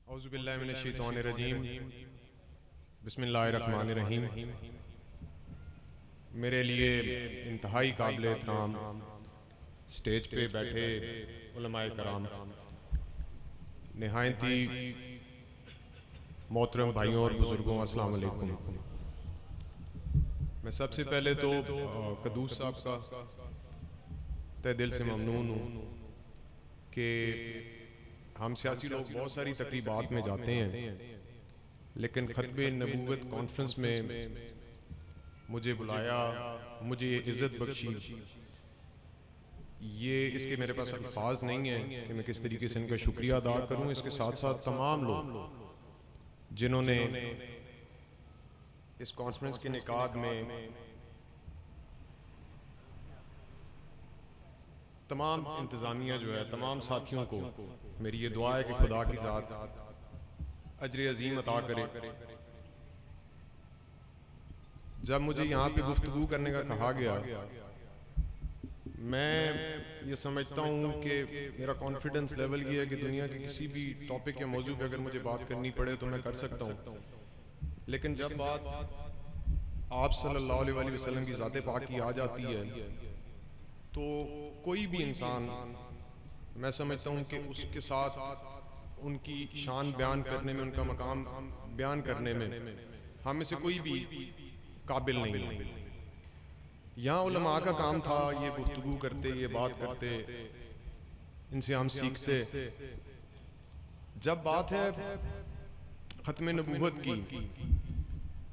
औज़ुबिल्लाहि मिनश्शैतानिर्रजीम बिस्मिल्लाहिर्रहमानिर्रहीम। मेरे लिए इंतहाई काबिल एहतराम स्टेज पे बैठे उलमाए कराम, निहायती मोहतरम भाइयों और बुजुर्गों, अस्सलाम वालेकुम। मैं सबसे पहले तो कदूस साहब का तहे दिल से ममनून हूँ कि हम सियासी लोग बहुत सारी तकरीबात में जाते हैं, लेकिन खतबे नबूवत कॉन्फ्रेंस में मुझे बुलाया, मुझे ये इज़्ज़त बख्शी, ये इसके मेरे पास अल्फाज नहीं है कि मैं किस तरीके से इनका शुक्रिया अदा करूं। इसके साथ साथ तमाम लोग जिन्होंने इस कॉन्फ्रेंस के निकाद में तमाम इंतज़ामिया जो है, तमाम साथियों को मेरी ये दुआ है कि खुदा की ज़ात अजर अजीम अता करे। जब मुझे यहाँ पे गुफ्तगू करने का कहा गया, मैं ये समझता हूँ कि मेरा कॉन्फिडेंस लेवल ये है कि दुनिया के किसी भी टॉपिक या मौजू पे अगर मुझे बात करनी पड़े तो मैं कर सकता हूँ, लेकिन जब बात आप सल्लल्लाहु अलैहि वसल्लम की ज़ात पाक की आ जाती है तो कोई भी इंसान, मैं समझता हूँ कि उसके साथ उनकी शान बयान करने में, उनका मकाम बयान करने में हम में से कोई भी काबिल नहीं है। यहाँ उलमा का काम था ये गुफ्तगू करते, ये बात करते, इनसे हम सीखते। जब बात है खत्म नबूवत की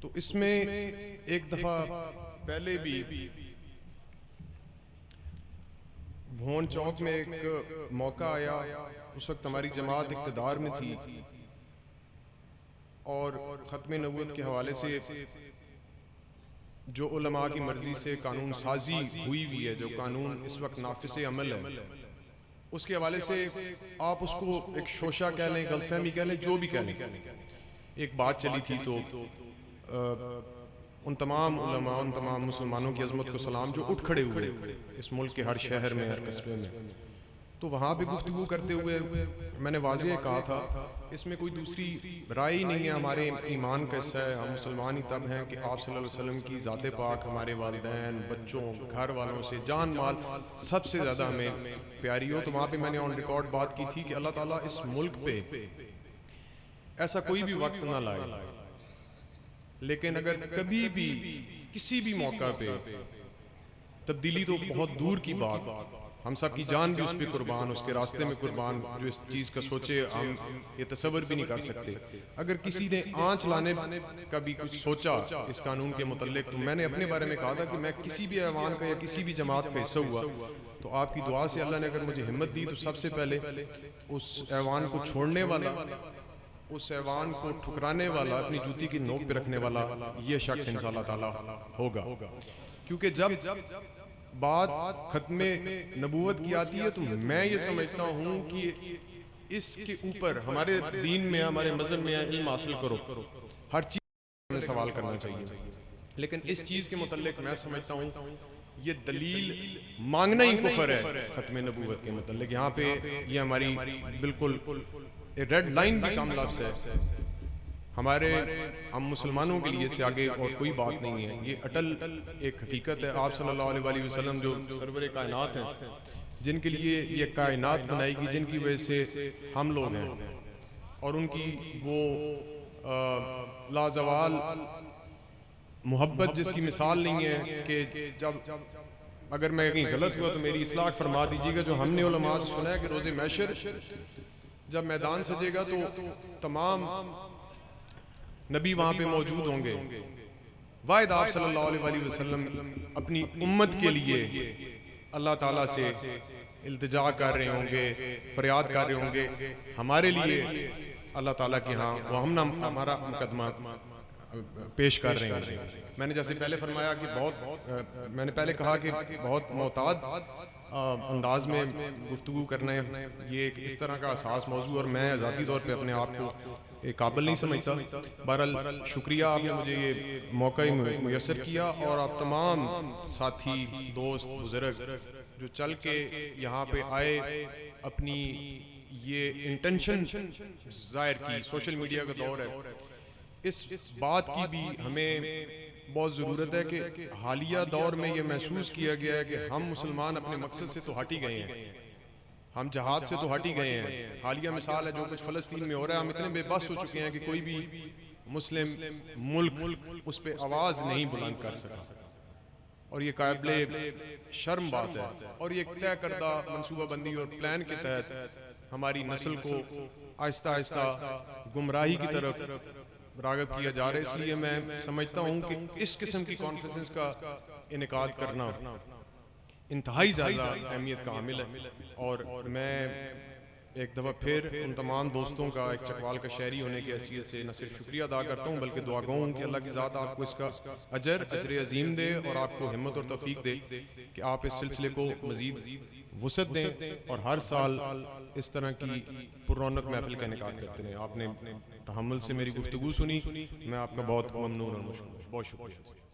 तो इसमें एक दफा पहले भी भोन चौक में एक मौका आया, उस वक्त हमारी जमात इक़्तिदार में थी और खत्म नबूवत के हवाले से जो उलमा की मर्जी से कानून साजी हुई हुई है, जो कानून इस वक्त नाफिस अमल है, उसके हवाले से आप उसको एक शोशा कह लें, गलतफहमी कह लें, जो भी कह लें, एक बात चली थी। तो उन तमाम उलमा, उन तमाम मुसलमानों की अजमत को सलाम जो उठ खड़े हुए इस मुल्क के हर शहर में, हर कस्बे में। तो वहाँ पे गुफ्तगू करते हुए मैंने वाज़ेह कहा था, इसमें कोई दूसरी राय ही नहीं है। हमारे ईमान का हिस्सा है, हम मुसलमान ही तब हैं कि आप सल्लल्लाहु अलैहि वसल्लम की ज़ात पाक हमारे वालिदैन, बच्चों, घर वालों से, जान माल सबसे ज़्यादा हमें प्यारी हो। तो वहाँ पे मैंने ऑन रिकॉर्ड बात की थी कि अल्लाह ताला इस मुल्क पे ऐसा कोई भी वक्त ना लाए, लेकिन अगर कभी भी किसी भी मौका पे तब्दीली, तो बहुत दूर की बात, हम सब की जान भी उस पर कुर्बान, उसके रास्ते में कुर्बान, जो इस चीज़ का सोचे हम ये तसव्वुर भी नहीं कर सकते। अगर किसी ने आंच लाने का भी कुछ सोचा इस कानून के मुतल्लिक, तो मैंने अपने बारे में कहा था कि मैं किसी भी ऐवान का या किसी भी जमात का हिस्सा हुआ तो आपकी दुआ से अल्लाह ने अगर मुझे हिम्मत दी तो सबसे पहले उस ऐवान को छोड़ने वाला, उस ऐवान को ठुकराने वाला, अपनी जूती की नोक पे रखने वाला ये शख्स इंशाअल्लाह ताला होगा। क्योंकि जब बात खत्मे नबूवत की आती है तो मैं ये समझता हूँ कि इसके ऊपर हमारे दीन में, हमारे मज़हब में इल्म हासिल करो, हर चीज़ में सवाल करना चाहिए, लेकिन इस चीज़ के मुतल्लिक मैं समझता हूँ ये दलील मांगना ही कुफर है खत्मे नबूवत के मुतल्लिक। यहाँ पे ये हमारी बिल्कुल रेड लाइन भी कम लफ्ज़ है हमारे, हम मुसलमानों के लिए, इससे आगे और कोई बात नहीं है। ये अटल एक हकीकत है। आप सल्लल्लाहु अलैहि वसल्लम जो सरवरे कायनात हैं, जिनके लिए ये कायनात बनाई गई, जिनकी वजह से हम लोग हैं, और उनकी वो लाजवाल मोहब्बत जिसकी मिसाल नहीं है कि जब अगर मैं कहीं गलत हुआ तो मेरी इस्लाह फरमा दीजिएगा। जो हमने उलमा से सुना है कि रोज़े महशर जब मैदान सजेगा तो तमाम नबी वहाँ पे मौजूद होंगे। वाहिद आप सल्लल्लाहु अलैहि वसल्लम अपनी उम्मत के लिए अल्लाह ताला से इल्तिजा कर रहे होंगे, फरियाद कर रहे होंगे, हमारे लिए अल्लाह ताला के यहाँ वो हम ना हमारा मुकदमा पेश कर रहे हैं। मैंने जैसे पहले फरमाया कि मैंने पहले कहा कि बहुत मोहताद अंदाज में गुफ्तगू करना है, ये एक इस तरह का असास मौजू, और मैं ज़ाती तौर पे अपने आप को एक काबिल नहीं समझता। बहरहाल शुक्रिया, आपने मुझे ये मौका ही मुयस्सर किया, और आप तमाम साथी, दोस्त, बुजुर्ग जो चल के यहाँ पे आए, अपनी ये इंटेंशन जाहिर की, सोशल मीडिया का दौर है, इस बात की भी हमें बहुत ज़रूरत है कि हालिया दौर में ये महसूस किया गया है कि हम मुसलमान अपने मकसद से तो हट ही गए हैं, हम जहाद से तो हट ही गए हैं। हालिया मिसाल है जो कुछ फ़लस्तीन में हो रहा है, हम इतने बेबस हो चुके हैं कि कोई भी मुस्लिम मुल्क उस पर आवाज़ नहीं बुलंद कर सका, और ये काबिल शर्म बात है। और ये तय करदा मनसूबाबंदी और प्लान के तहत हमारी नस्ल को आहिस्ता आहिस्ता गुमराही की तरफ राग़िब किया जा रहा है। इसलिए मैं समझता हूँ कि इस किस्म की कॉन्फ्रेंस का इनेकाद करना इंतहाई ज़्यादा अहमियत का हामिल है। और मैं एक दफ़ा फिर उन तमाम दोस्तों का एक चकवाल का शहरी होने की हैसियत से न सिर्फ शुक्रिया अदा करता हूँ, बल्कि दुआ गो हूँ कि अल्लाह की ज़ात आपको इसका अजर अजीम दे और आपको हिम्मत और तौफीक दे कि आप इस सिलसिले को मज़ीद वुसअत दें और हर साल इस तरह की पुररौनक महफिल का इनेकाद करते रहें। आपने तहम्मुल से मेरी गुफ्तगू सुनी, मैं आपका बहुत ममनून और बहुत शुक्रिया।